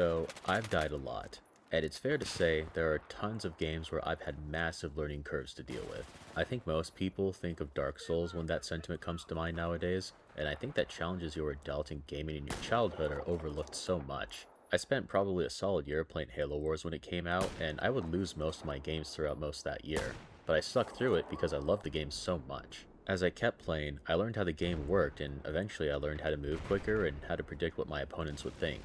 So, I've died a lot, and it's fair to say there are tons of games where I've had massive learning curves to deal with. I think most people think of Dark Souls when that sentiment comes to mind nowadays, and I think that challenges you were dealt in gaming in your childhood are overlooked so much. I spent probably a solid year playing Halo Wars when it came out, and I would lose most of my games throughout most of that year, but I stuck through it because I loved the game so much. As I kept playing, I learned how the game worked, and eventually I learned how to move quicker and how to predict what my opponents would think.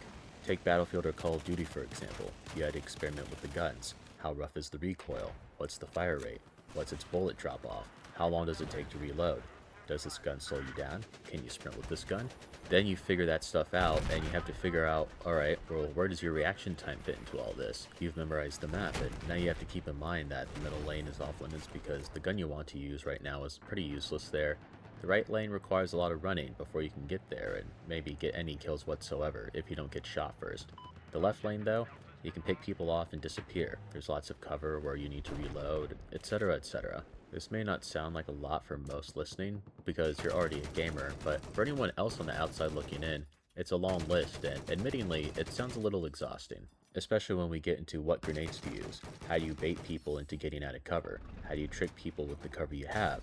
Take Battlefield or Call of Duty for example. You had to experiment with the guns. How rough is the recoil? What's the fire rate? What's its bullet drop off? How long does it take to reload? Does this gun slow you down? Can you sprint with this gun? Then you figure that stuff out, and you have to figure out, alright, well, where does your reaction time fit into all this? You've memorized the map, and now you have to keep in mind that the middle lane is off limits because the gun you want to use right now is pretty useless there. The right lane requires a lot of running before you can get there, and maybe get any kills whatsoever if you don't get shot first. The left lane though, you can pick people off and disappear. There's lots of cover where you need to reload, etc, etc. This may not sound like a lot for most listening, because you're already a gamer, but for anyone else on the outside looking in, it's a long list, and admittingly, it sounds a little exhausting. Especially when we get into what grenades to use. How do you bait people into getting out of cover? How do you trick people with the cover you have?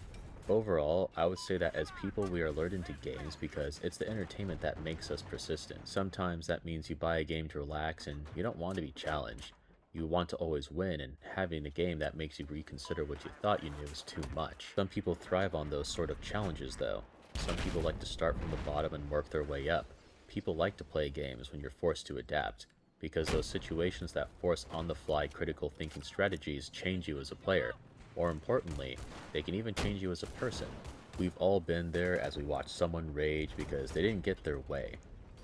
Overall, I would say that as people we are lured into games because it's the entertainment that makes us persistent. Sometimes that means you buy a game to relax and you don't want to be challenged. You want to always win, and having a game that makes you reconsider what you thought you knew is too much. Some people thrive on those sort of challenges though. Some people like to start from the bottom and work their way up. People like to play games when you're forced to adapt, because those situations that force on-the-fly critical thinking strategies change you as a player. More importantly, they can even change you as a person. We've all been there as we watch someone rage because they didn't get their way.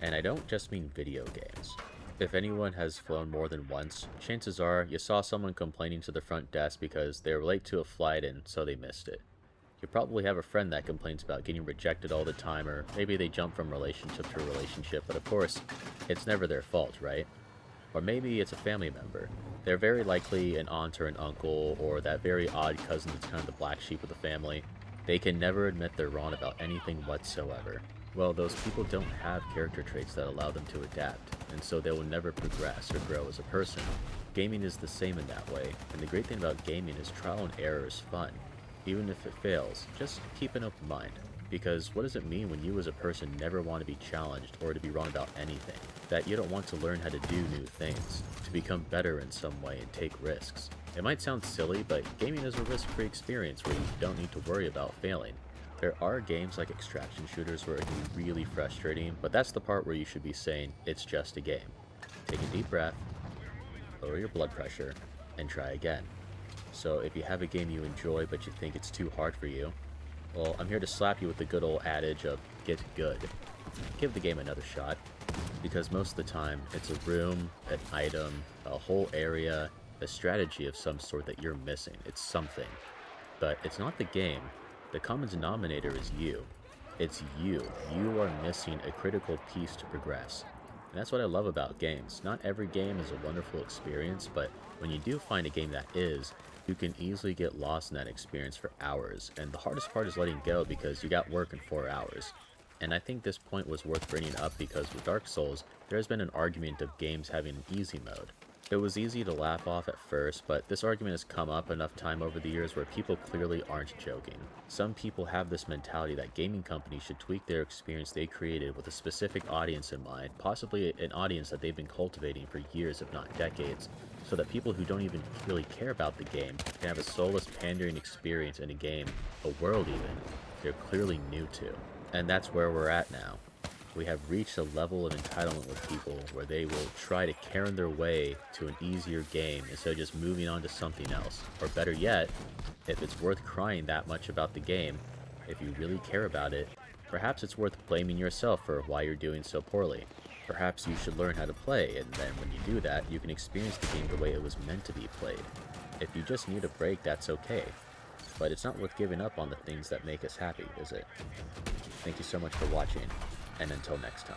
And I don't just mean video games. If anyone has flown more than once, chances are you saw someone complaining to the front desk because they were late to a flight and so they missed it. You probably have a friend that complains about getting rejected all the time, or maybe they jump from relationship to relationship, but of course, it's never their fault, right? Or maybe it's a family member. They're very likely an aunt or an uncle, or that very odd cousin that's kind of the black sheep of the family. They can never admit they're wrong about anything whatsoever. Well, those people don't have character traits that allow them to adapt, and so they will never progress or grow as a person. Gaming is the same in that way, and the great thing about gaming is trial and error is fun. Even if it fails, just keep an open mind. Because what does it mean when you as a person never want to be challenged or to be wrong about anything? That you don't want to learn how to do new things, to become better in some way and take risks. It might sound silly, but gaming is a risk-free experience where you don't need to worry about failing. There are games like extraction shooters where it can be really frustrating, but that's the part where you should be saying, it's just a game. Take a deep breath, lower your blood pressure, and try again. So if you have a game you enjoy but you think it's too hard for you, well, I'm here to slap you with the good old adage of get good. Give the game another shot, because most of the time it's a room, an item, a whole area, a strategy of some sort that you're missing. It's something. But it's not the game. The common denominator is you. It's you. You are missing a critical piece to progress. And that's what I love about games. Not every game is a wonderful experience, but when you do find a game that is, you can easily get lost in that experience for hours, and the hardest part is letting go because you got work in 4 hours. And I think this point was worth bringing up because with Dark Souls, there has been an argument of games having an easy mode. It was easy to laugh off at first, but this argument has come up enough time over the years where people clearly aren't joking. Some people have this mentality that gaming companies should tweak their experience they created with a specific audience in mind, possibly an audience that they've been cultivating for years if not decades, so that people who don't even really care about the game can have a soulless pandering experience in a game, a world even, they're clearly new to. And that's where we're at now. We have reached a level of entitlement with people where they will try to Karen their way to an easier game instead of just moving on to something else. Or better yet, if it's worth crying that much about the game, if you really care about it, perhaps it's worth blaming yourself for why you're doing so poorly. Perhaps you should learn how to play, and then when you do that, you can experience the game the way it was meant to be played. If you just need a break, that's okay. But it's not worth giving up on the things that make us happy, is it? Thank you so much for watching, and until next time.